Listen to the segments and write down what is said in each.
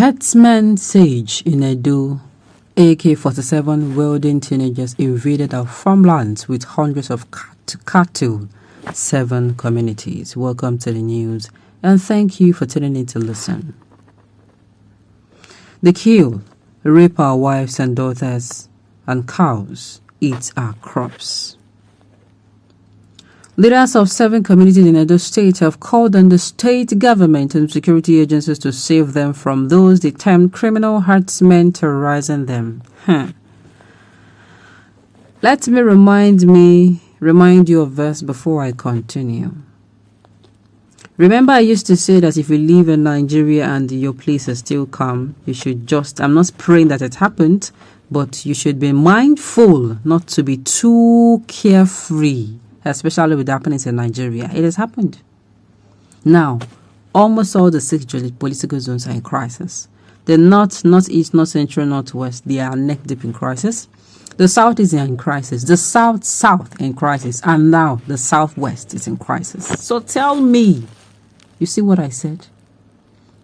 Herdsmen Sage in Edo, AK-47 wielding teenagers invaded our farmlands with hundreds of cattle, 7 communities. Welcome to the news and thank you for tuning in to listen. They kill, rape our wives and daughters, and cows eat our crops. Leaders of 7 communities in Edo State have called on the state government and security agencies to save them from those they term criminal herdsmen terrorizing them. Let me remind you of verse before I continue. Remember, I used to say that if you live in Nigeria and your place is still calm, you should I'm not praying that it happened, but you should be mindful not to be too carefree, especially with the happenings in Nigeria. It has happened. Now, almost all the 6 political zones are in crisis. The North, Northeast, North Central, Northwest, they are neck deep in crisis. The South is in crisis. The South in crisis. And now the Southwest is in crisis. So tell me, you see what I said?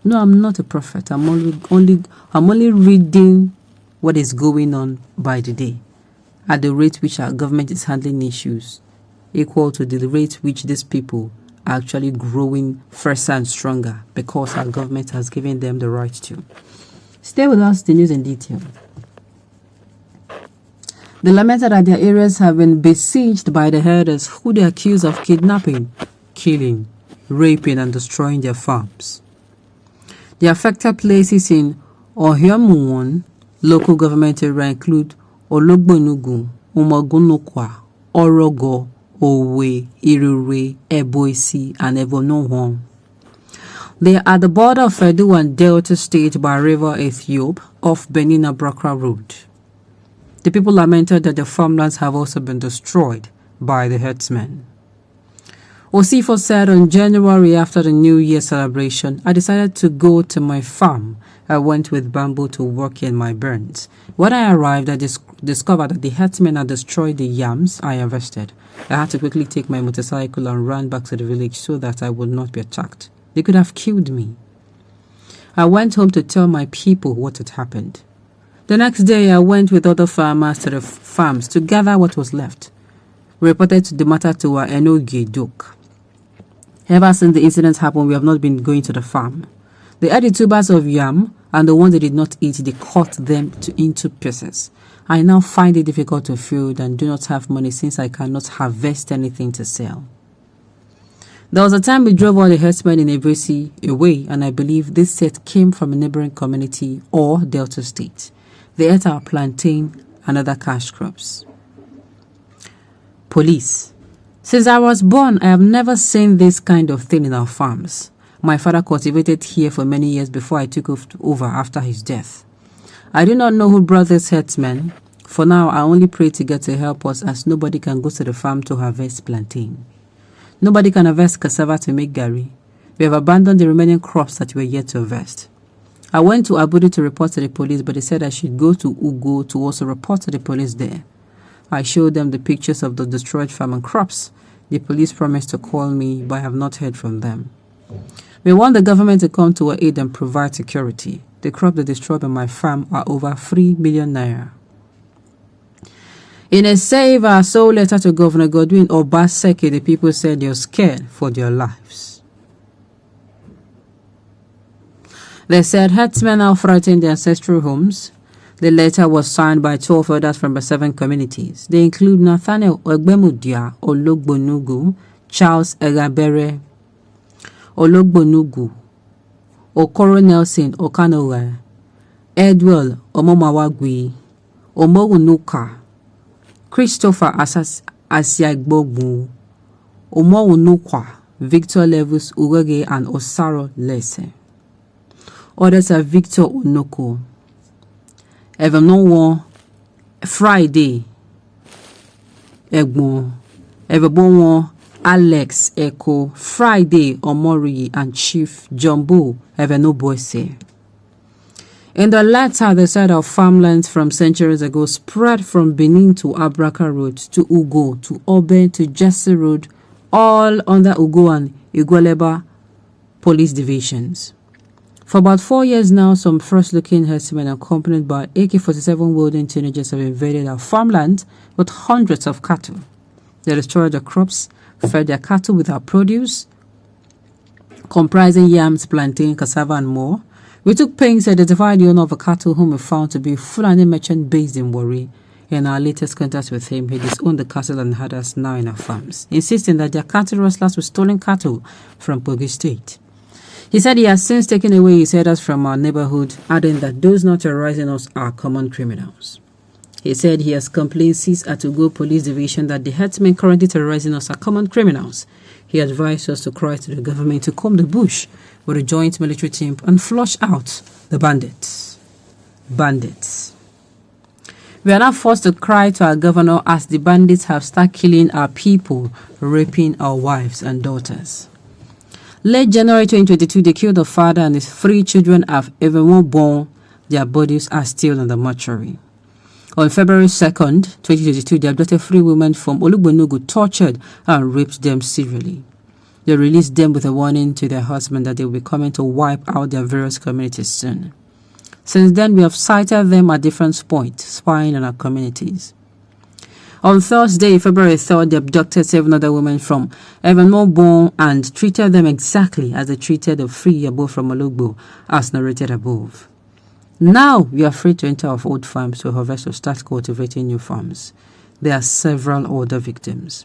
No, I'm not a prophet. I'm only reading what is going on by the day at the rate which our government is handling issues, equal to the rate which these people are actually growing fiercer and stronger because our government has given them the right to. Stay with us, the news in detail. They lamented that their areas have been besieged by the herders who they accuse of kidnapping, killing, raping and destroying their farms. The affected places in Ohiomuwon local government area include Ologbonugu, Umagunokwa, Orogo, Owe, Irure, Eboisi, and Evonohon. They are at the border of Edo and Delta State by River Ethiopia off Benin-Abrakra Road. The people lamented that their farmlands have also been destroyed by the herdsmen. Osifo said on January after the New Year celebration, I decided to go to my farm. I went with bamboo to work in my burns. When I arrived, I discovered that the herdsmen had destroyed the yams I harvested. I had to quickly take my motorcycle and run back to the village so that I would not be attacked. They could have killed me. I went home to tell my people what had happened. The next day, I went with other farmers to the farms to gather what was left. We reported the matter to our Enoge Doc. Ever since the incident happened, we have not been going to the farm. They ate the tubers of yam, and the ones they did not eat, they cut them into pieces. I now find it difficult to feed and do not have money since I cannot harvest anything to sell. There was a time we drove all the herdsmen in Ebrisi away, and I believe this set came from a neighboring community or Delta State. They ate our plantain and other cash crops. Police. Since I was born, I have never seen this kind of thing in our farms. My father cultivated here for many years before I took over after his death. I do not know who brought this herdsmen. For now, I only pray to God to help us as nobody can go to the farm to harvest plantain. Nobody can harvest cassava to make gari. We have abandoned the remaining crops that were yet to harvest. I went to Abudu to report to the police, but they said I should go to Ugo to also report to the police there. I showed them the pictures of the destroyed farm and crops. The police promised to call me, but I have not heard from them. We want the government to come to our aid and provide security. The crop they destroyed on my farm are over 3 million naira. In a Save Our Soul letter to Governor Godwin Obaseki, the people said they are scared for their lives. They said herdsmen are threatening their ancestral homes. The letter was signed by 12 elders from the 7 communities. They include Nathaniel Ogbemudia Ologbonugu, Charles Egabere Ologbonugu, Okoro Nelson Okanola, Edwell Omomawagwi, Omowunuka, Christopher Asiagbogbu, Omowunukwa, Victor Levus Urege, and Osaro Lese. Others are Victor Onoko, Evanonwo Friday Egbon, Evabonwo Alex Eko, Friday Omori, and Chief Jumbo Evanoboise. In the latter, they said our farmlands from centuries ago spread from Benin to Abraka Road, to Ugo, to Obe, to Jesse Road, all under Ugo and Igweleba police divisions. For about 4 years now, some first-looking herdsmen accompanied by AK-47 wielding teenagers have invaded our farmland with hundreds of cattle. They destroyed their crops, fed their cattle with our produce, comprising yams, plantain, cassava, and more. We took pains to identify the owner of the cattle, whom we found to be a Fulani merchant based in Warri. In our latest contact with him, he disowned the cattle and had us now in our farms, insisting that their cattle rustlers were stolen cattle from Kogi State. He said he has since taken away his herders from our neighborhood, adding that those not terrorizing us are common criminals. He said he has complained since at Ugo Police Division that the herdsmen currently terrorizing us are common criminals. He advised us to cry to the government to comb the bush with a joint military team and flush out the bandits. We are now forced to cry to our governor as the bandits have started killing our people, raping our wives and daughters. Late January 2022, they killed the father and his 3 children have even more born. Their bodies are still in the mortuary. On February 2nd, 2022, they abducted 3 women from Olugbonugu, tortured and raped them severely. They released them with a warning to their husband that they will be coming to wipe out their various communities soon. Since then, we have sighted them at different points, spying on our communities. On Thursday, February 3rd, they abducted 7 other women from Evanmobon and treated them exactly as they treated the 3 above from Olugbo, as narrated above. Now, we are free to enter our old farms to harvest or start cultivating new farms. There are several other victims.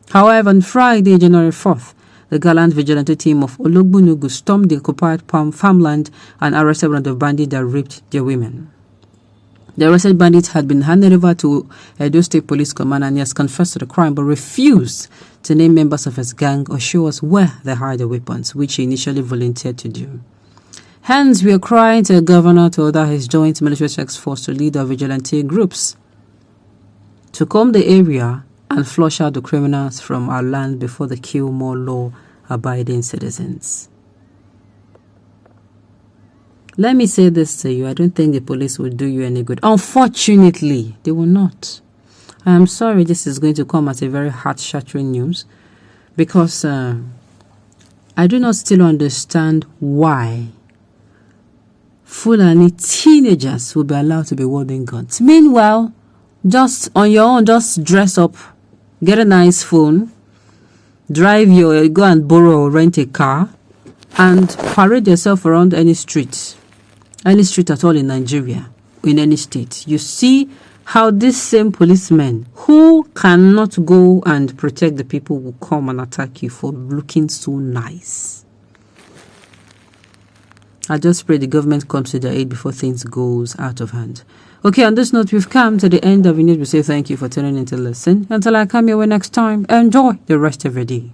However, on Friday, January 4th, the gallant vigilante team of Olugbonugu stormed the occupied farmland and arrested one of the bandits that raped their women. The arrested bandit had been handed over to Edo State Police Command and he has confessed to the crime but refused to name members of his gang or show us where they hide the weapons, which he initially volunteered to do. Hence, we are crying to the governor to order his joint military task force to lead our vigilante groups to comb the area and flush out the criminals from our land before they kill more law-abiding citizens. Let me say this to you. I don't think the police will do you any good. Unfortunately, they will not. I am sorry this is going to come as a very heart-shattering news because I do not still understand why Fulani teenagers will be allowed to be wielding guns. Meanwhile, just on your own, just dress up, get a nice phone, go and borrow or rent a car, and parade yourself around any street at all in Nigeria, in any state. You see how these same policemen who cannot go and protect the people will come and attack you for looking so nice. I just pray the government comes to their aid before things goes out of hand. Okay, on this note, we've come to the end of the news. We say thank you for tuning in to listen. Until I come your way next time, enjoy the rest of your day.